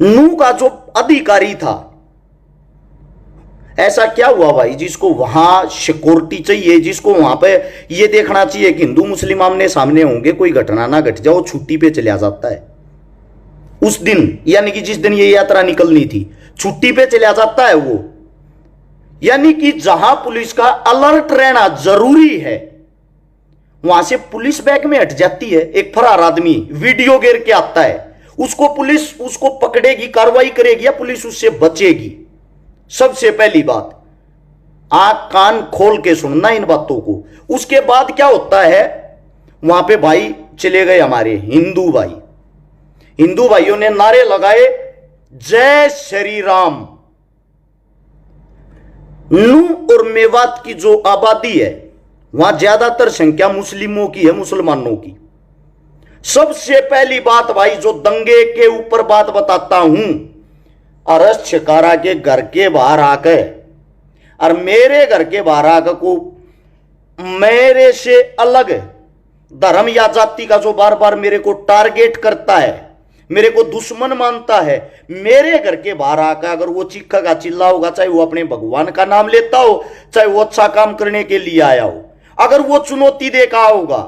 नू का जो अधिकारी था, ऐसा क्या हुआ भाई जिसको वहां सिक्योरिटी चाहिए, जिसको वहां पे ये देखना चाहिए कि हिंदू मुस्लिम आमने सामने होंगे, कोई घटना ना घट जाए, वो छुट्टी पे चला जाता है उस दिन, यानी कि जिस दिन ये यात्रा निकलनी थी छुट्टी पे चला जाता है वो। यानी कि जहां पुलिस का अलर्ट रहना जरूरी है वहां से पुलिस बैक में हट जाती है। एक फरार आदमी वीडियो गिर के आता है, उसको पुलिस उसको पकड़ेगी, कार्रवाई करेगी या पुलिस उससे बचेगी? सबसे पहली बात, आंख कान खोल के सुनना इन बातों को। उसके बाद क्या होता है, वहां पे भाई चले गए हमारे हिंदू भाई, हिंदू भाइयों ने नारे लगाए जय श्री राम। नू और मेवात की जो आबादी है वहां ज्यादातर संख्या मुस्लिमों की है, मुसलमानों की। सबसे पहली बात भाई जो दंगे के ऊपर बात बताता हूं, अरस छिकारा के घर के बाहर आकर और मेरे घर के बाहर आकर को मेरे से अलग धर्म या जाति का जो बार बार मेरे को टारगेट करता है, मेरे को दुश्मन मानता है, मेरे घर के बाहर आकर अगर वो चीखेगा चिल्लाओगा, चाहे वो अपने भगवान का नाम लेता हो, चाहे वो अच्छा काम करने के लिए आया हो, अगर वो चुनौती देखा होगा,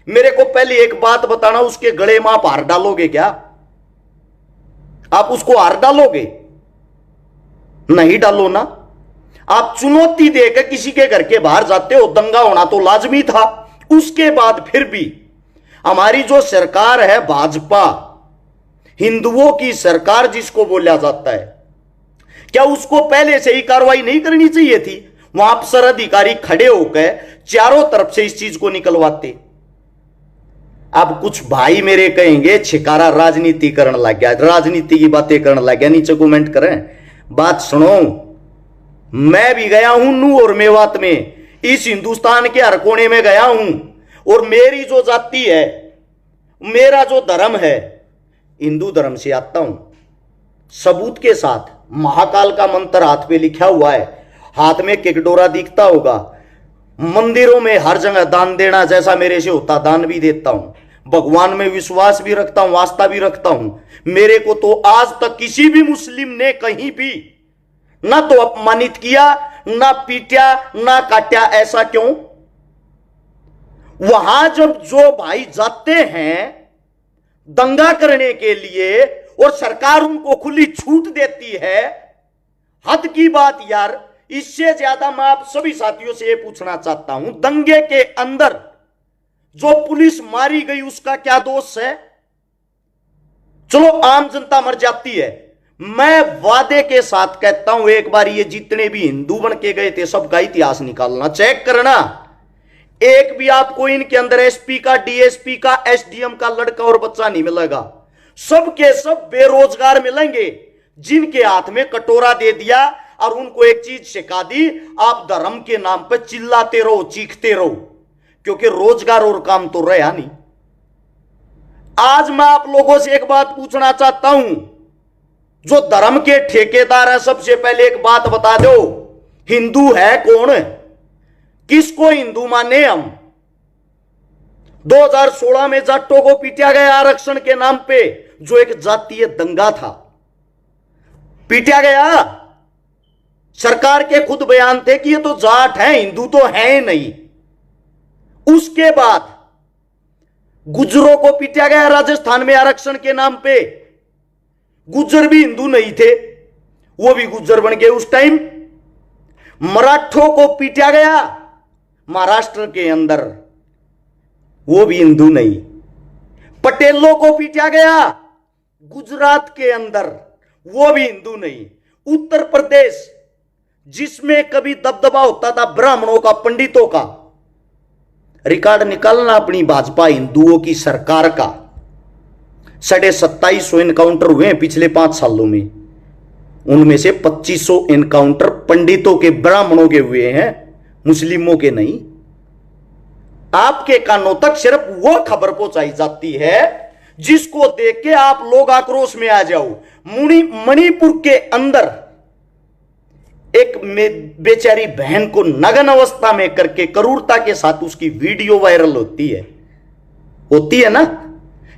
मेरे को पहले एक बात बताना, उसके गले में आप हार डालोगे क्या? आप उसको हार डालोगे? नहीं डालो ना। आप चुनौती देकर किसी के घर के बाहर जाते हो, दंगा होना तो लाजमी था। उसके बाद फिर भी हमारी जो सरकार है भाजपा, हिंदुओं की सरकार जिसको बोला जाता है, क्या उसको पहले से ही कार्रवाई नहीं करनी चाहिए थी? वहां अफसर अधिकारी खड़े होकर चारों तरफ से इस चीज को निकलवाते। अब कुछ भाई मेरे कहेंगे छिकारा राजनीति करने लग गया, राजनीति की बातें करने लग गया, नीचे कमेंट करें। बात सुनो, मैं भी गया हूं नू और मेवात में, इस हिंदुस्तान के हर कोने में गया हूं, और मेरी जो जाति है, मेरा जो धर्म है, हिंदू धर्म से आता हूं, सबूत के साथ। महाकाल का मंत्र हाथ पे लिखा हुआ है, हाथ में किकडोरा दिखता होगा। मंदिरों में हर जगह दान देना जैसा मेरे से होता दान भी देता हूं, भगवान में विश्वास भी रखता हूं, आस्था भी रखता हूं। मेरे को तो आज तक किसी भी मुस्लिम ने कहीं भी ना तो अपमानित किया, ना पीटा, ना काटा। ऐसा क्यों? वहां जब जो भाई जाते हैं दंगा करने के लिए और सरकार उनको खुली छूट देती है, हद की बात यार। इससे ज्यादा मैं आप सभी साथियों से यह पूछना चाहता हूं, दंगे के अंदर जो पुलिस मारी गई उसका क्या दोष है? चलो आम जनता मर जाती है, मैं वादे के साथ कहता हूं एक बार ये जितने भी हिंदू बन के गए थे सबका इतिहास निकालना, चेक करना, एक भी आपको इनके अंदर एसपी का, डीएसपी का, एसडीएम का लड़का और बच्चा नहीं मिलेगा। सब के सब बेरोजगार मिलेंगे जिनके हाथ में कटोरा दे दिया और उनको एक चीज सिखा दी, आप धर्म के नाम पर चिल्लाते रहो, चीखते रहो, क्योंकि रोजगार और काम तो रहा नहीं। आज मैं आप लोगों से एक बात पूछना चाहता हूं, जो धर्म के ठेकेदार है, सबसे पहले एक बात बता दो, हिंदू है कौन? किसको हिंदू माने हम? 2016 में जाटों को पीटा गया आरक्षण के नाम पे, जो एक जातीय दंगा था, पीटा गया। सरकार के खुद बयान थे कि ये तो जाट है, हिंदू तो है नहीं। उसके बाद गुज्जरों को पीटा गया राजस्थान में आरक्षण के नाम पे। गुज्जर भी हिंदू नहीं थे, वो भी गुज्जर बन गए उस टाइम। मराठों को पीटा गया महाराष्ट्र के अंदर, वो भी हिंदू नहीं। पटेलों को पीटा गया गुजरात के अंदर, वो भी हिंदू नहीं। उत्तर प्रदेश जिसमें कभी दबदबा होता था ब्राह्मणों का, पंडितों का, रिकॉर्ड निकालना अपनी भाजपा हिंदुओं की सरकार का। 2750 एनकाउंटर हुए हैं पिछले 5 सालों में, उनमें से 2500 एनकाउंटर पंडितों के, ब्राह्मणों के हुए हैं, मुस्लिमों के नहीं। आपके कानों तक सिर्फ वो खबर पहुंचाई जाती है जिसको देख के आप लोग आक्रोश में आ जाओ। मणिपुर के अंदर एक बेचारी बहन को नग्न अवस्था में करके क्रूरता के साथ उसकी वीडियो वायरल होती है ना?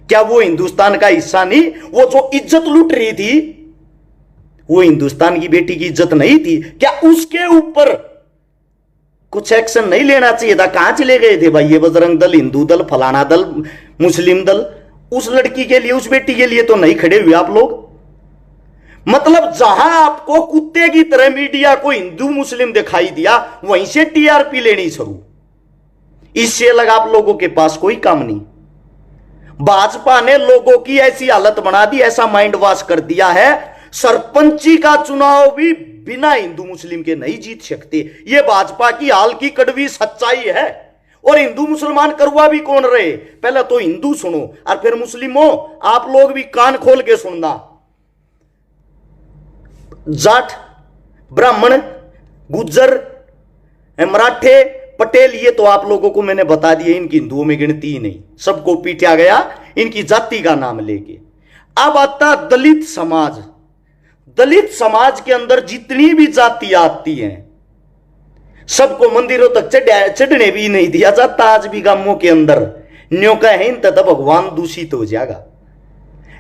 क्या वो हिंदुस्तान का हिस्सा नहीं? वो जो इज्जत लूट रही थी वो हिंदुस्तान की बेटी की इज्जत नहीं थी क्या? उसके ऊपर कुछ एक्शन नहीं लेना चाहिए था? कहां चले गए थे भाई ये बजरंग दल, हिंदू दल, फलाना दल, मुस्लिम दल? उस लड़की के लिए, उस बेटी के लिए तो नहीं खड़े हुए आप लोग। मतलब जहां आपको कुत्ते की तरह मीडिया को हिंदू मुस्लिम दिखाई दिया, वहीं से टीआरपी लेनी शुरू। इससे अलग आप लोगों के पास कोई काम नहीं। भाजपा ने लोगों की ऐसी हालत बना दी, ऐसा माइंड वॉश कर दिया है, सरपंची का चुनाव भी बिना हिंदू मुस्लिम के नहीं जीत सकते। यह भाजपा की हाल की कड़वी सच्चाई है। और हिंदू मुसलमान करुआ भी कौन रहे? पहले तो हिंदू सुनो और फिर मुस्लिमों, आप लोग भी कान खोल के सुनना। जाट, ब्राह्मण, गुज्जर, मराठे, पटेल, ये तो आप लोगों को मैंने बता दिया, इनकी हिंदुओं में गिनती ही नहीं, सबको पीटा गया इनकी जाति का नाम लेके। अब आता दलित समाज। दलित समाज के अंदर जितनी भी जातियां आती हैं, सबको मंदिरों तक चढ़ने भी नहीं दिया जाता। आज भी गांवों के अंदर न्यो का है तथा भगवान दूषित हो जाएगा।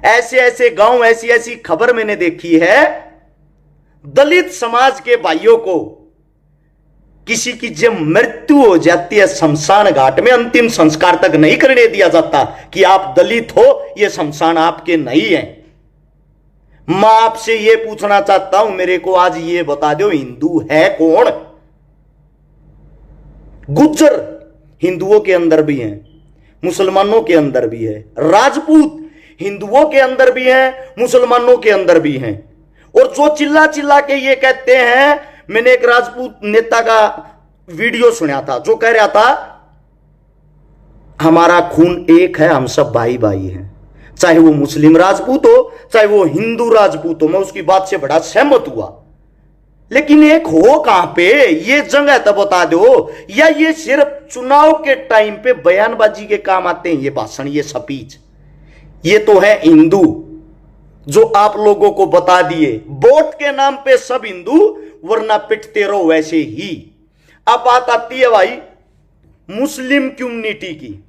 ऐसे ऐसे गांव, ऐसी ऐसी खबर मैंने देखी है, दलित समाज के भाइयों को किसी की जब मृत्यु हो जाती है शमशान घाट में, अंतिम संस्कार तक नहीं करने दिया जाता कि आप दलित हो, यह शमशान आपके नहीं है। मैं आपसे यह पूछना चाहता हूं, मेरे को आज ये बता दो, हिंदू है कौन? गुज्जर हिंदुओं के अंदर भी हैं, मुसलमानों के अंदर भी है। राजपूत हिंदुओं के अंदर भी हैं, मुसलमानों के अंदर भी हैं। और जो चिल्ला चिल्ला के ये कहते हैं, मैंने एक राजपूत नेता का वीडियो सुना था जो कह रहा था हमारा खून एक है, हम सब भाई भाई हैं, चाहे वो मुस्लिम राजपूत हो चाहे वो हिंदू राजपूत हो। मैं उसकी बात से बड़ा सहमत हुआ, लेकिन एक हो कहां पे? ये जगह तो बता दो। या ये सिर्फ चुनाव के टाइम पे बयानबाजी के काम आते हैं, ये भाषण, ये स्पीच? ये तो है हिंदू जो आप लोगों को बता दिए, वोट के नाम पे सब हिंदू, वरना पिटते रहो वैसे ही। अब बात आती है भाई मुस्लिम कम्युनिटी की।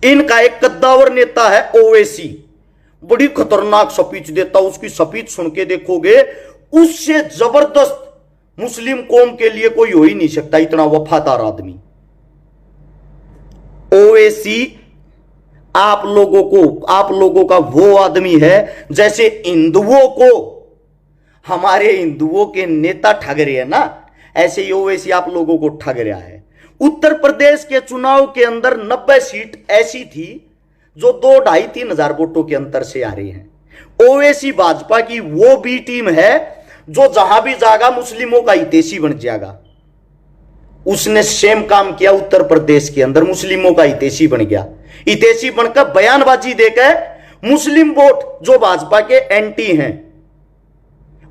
इनका एक कद्दावर नेता है ओवैसी, बड़ी खतरनाक स्पीच देता, उसकी स्पीच सुन के देखोगे उससे जबरदस्त मुस्लिम कौम के लिए कोई हो ही नहीं सकता, इतना वफादार आदमी। ओवैसी आप लोगों का वो आदमी है जैसे हिंदुओं को हमारे हिंदुओं के नेता ठग रहे हैं ना, ऐसे ही ओवैसी आप लोगों को ठग रहा है। उत्तर प्रदेश के चुनाव के अंदर 90 सीट ऐसी थी जो 2-2.5-3 हजार वोटों के अंतर से आ रही हैं। ओवैसी भाजपा की वो भी टीम है जो जहां भी जाएगा मुस्लिमों का हितैषी बन जाएगा। उसने सेम काम किया उत्तर प्रदेश के अंदर, मुस्लिमों का हितैषी बन गया। हितैषी बनकर बयानबाजी देकर मुस्लिम वोट जो भाजपा के एंटी हैं,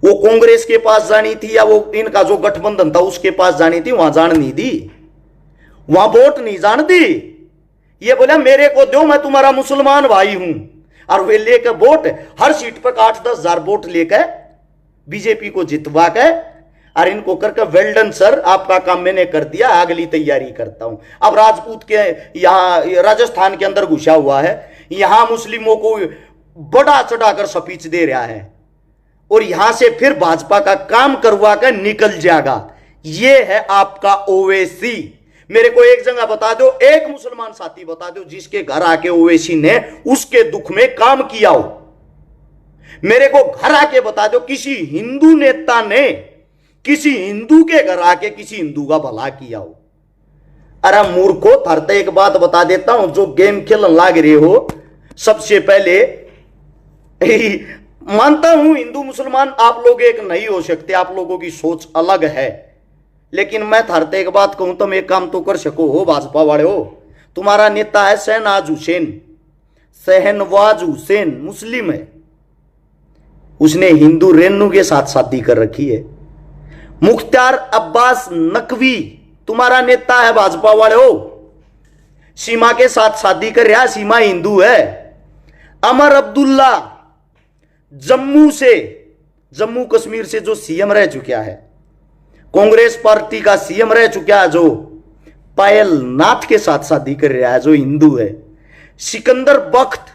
वो कांग्रेस के पास जानी थी या वो इनका जो गठबंधन था उसके पास जानी थी, वहां जान नहीं दी, वहां वोट नहीं जान दी। ये बोला मेरे को दो, मैं तुम्हारा मुसलमान भाई हूं, और वे लेकर वोट हर सीट पर 8-10 हजार वोट लेकर बीजेपी को जितवा के, और इनको करके वेल्डन सर, आपका काम मैंने कर दिया, अगली तैयारी करता हूं। अब राजपूत के यहां राजस्थान के अंदर घुसा हुआ है, यहां मुस्लिमों को बड़ा चढ़ाकर स्पीच दे रहा है, और यहां से फिर भाजपा का काम करवा कर निकल जाएगा। यह है आपका ओवैसी। मेरे को एक जगह बता दो, एक मुसलमान साथी बता दो जिसके घर आके ओवैसी ने उसके दुख में काम किया हो। मेरे को घर आके बता दो किसी हिंदू नेता ने किसी हिंदू के घर आके किसी हिंदू का भला किया हो। अरे मूर्खो, थारते एक बात बता देता हूं, जो गेम खेलने लाग रहे हो, सबसे पहले मानता हूं हिंदू मुसलमान आप लोग एक नहीं हो सकते, आप लोगों की सोच अलग है, लेकिन मैं थारते एक बात कहूं, तुम एक काम तो कर सको हो भाजपा वाले हो। तुम्हारा नेता है शहनवाज हुसैन, मुस्लिम है, उसने हिंदू रेनू के साथ शादी कर रखी है। मुख्तार अब्बास नकवी तुम्हारा नेता है भाजपा वाले हो, सीमा के साथ शादी कर रहा, सीमा हिंदू है। अमर अब्दुल्ला जम्मू कश्मीर से जो सीएम रह चुका है, कांग्रेस पार्टी का सीएम रह चुका है, जो पायल नाथ के साथ शादी कर रहा है, जो हिंदू है। सिकंदर बख्त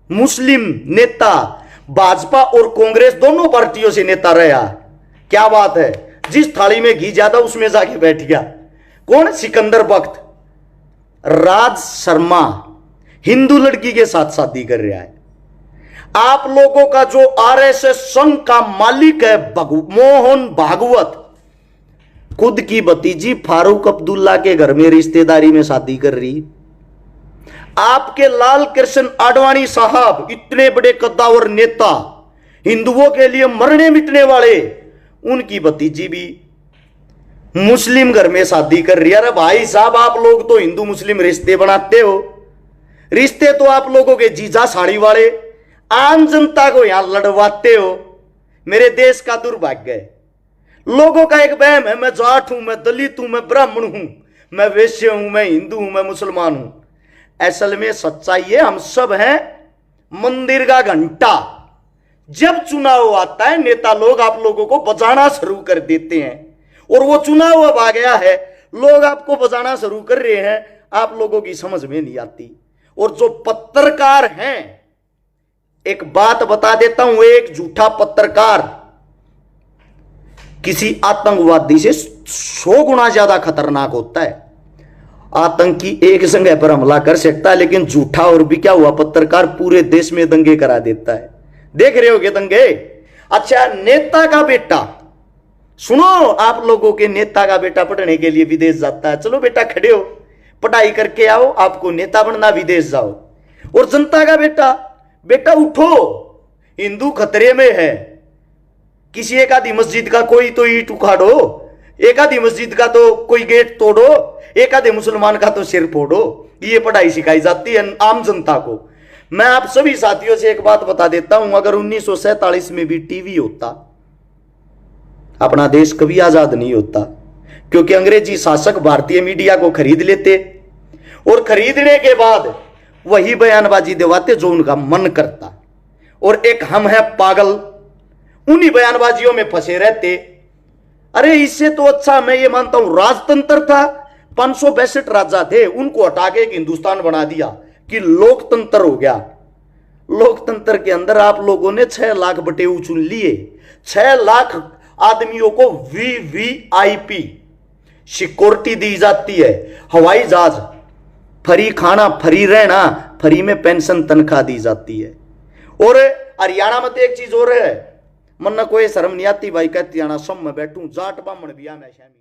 मुस्लिम नेता, भाजपा और कांग्रेस दोनों पार्टियों से नेता रहा। क्या बात है, जिस थाली में घी ज्यादा उसमें जाके बैठ गया। कौन? सिकंदर बख्त। राज शर्मा हिंदू लड़की के साथ शादी कर रहा है। आप लोगों का जो आरएसएस संघ का मालिक है मोहन भागवत, खुद की भतीजी फारूक अब्दुल्ला के घर में रिश्तेदारी में शादी कर रही। आपके लाल कृष्ण आडवाणी साहब, इतने बड़े कद्दावर नेता, हिंदुओं के लिए मरने मिटने वाले, उनकी भतीजी भी मुस्लिम घर में शादी कर रही है। अरे भाई साहब, आप लोग तो हिंदू मुस्लिम रिश्ते बनाते हो। रिश्ते तो आप लोगों के जीजा साड़ी वाले आम जनता को यहां लड़वाते हो। मेरे देश का दुर्भाग्य है। लोगों का एक वहम है, मैं जाट हूं, मैं दलित हूं, मैं ब्राह्मण हूं, मैं वैश्य हूं, मैं हिंदू हूं, मैं मुसलमान हूं। असल में सच्चाई है, हम सब हैं मंदिर का घंटा। जब चुनाव आता है, नेता लोग आप लोगों को बजाना शुरू कर देते हैं, और वो चुनाव अब आ गया है, लोग आपको बजाना शुरू कर रहे हैं, आप लोगों की समझ में नहीं आती। और जो पत्रकार हैं, एक बात बता देता हूं, एक झूठा पत्रकार किसी आतंकवादी से 100 गुना ज्यादा खतरनाक होता है। आतंकी एक जगह पर हमला कर सकता है, लेकिन झूठा और भी क्या हुआ, पत्रकार पूरे देश में दंगे करा देता है। देख रहे होगे दंगे। अच्छा, नेता का बेटा, सुनो, आप लोगों के नेता का बेटा पढ़ने के लिए विदेश जाता है। चलो बेटा, खड़े हो, पढ़ाई करके आओ, आपको नेता बनना, विदेश जाओ। और जनता का बेटा, बेटा उठो, हिंदू खतरे में है, किसी एक आधी मस्जिद का कोई तो ईंट उखाड़ो, एक आधी मस्जिद का तो कोई गेट तोड़ो, एक आधे मुसलमान का तो सिर फोड़ो। ये पढ़ाई सिखाई जाती है आम जनता को। मैं आप सभी साथियों से एक बात बता देता हूं, अगर 1947 में भी टीवी होता, अपना देश कभी आजाद नहीं होता, क्योंकि अंग्रेजी शासक भारतीय मीडिया को खरीद लेते, और खरीदने के बाद वही बयानबाजी दिवाते जो उनका मन करता, और एक हम है पागल, उन्हीं बयानबाजियों में फंसे रहते। अरे इससे तो अच्छा मैं ये मानता हूं राजतंत्र था, 562 राजा थे, उनको हटा के एक हिंदुस्तान बना दिया कि लोकतंत्र हो गया। लोकतंत्र के अंदर आप लोगों ने 6 लाख बटेऊ चुन लिए, 6 लाख आदमियों को वीवीआईपी सिक्योरिटी दी जाती है, हवाई जहाज, फ्री खाना, फ्री रहना, फ्री में पेंशन तनख्वाह दी जाती है। और हरियाणा में तो एक चीज और है, मन कोई शर्म नहीं आती भाई, कहती आना सब में बैठूं, जाट ब्राह्मण बिया में शामिल।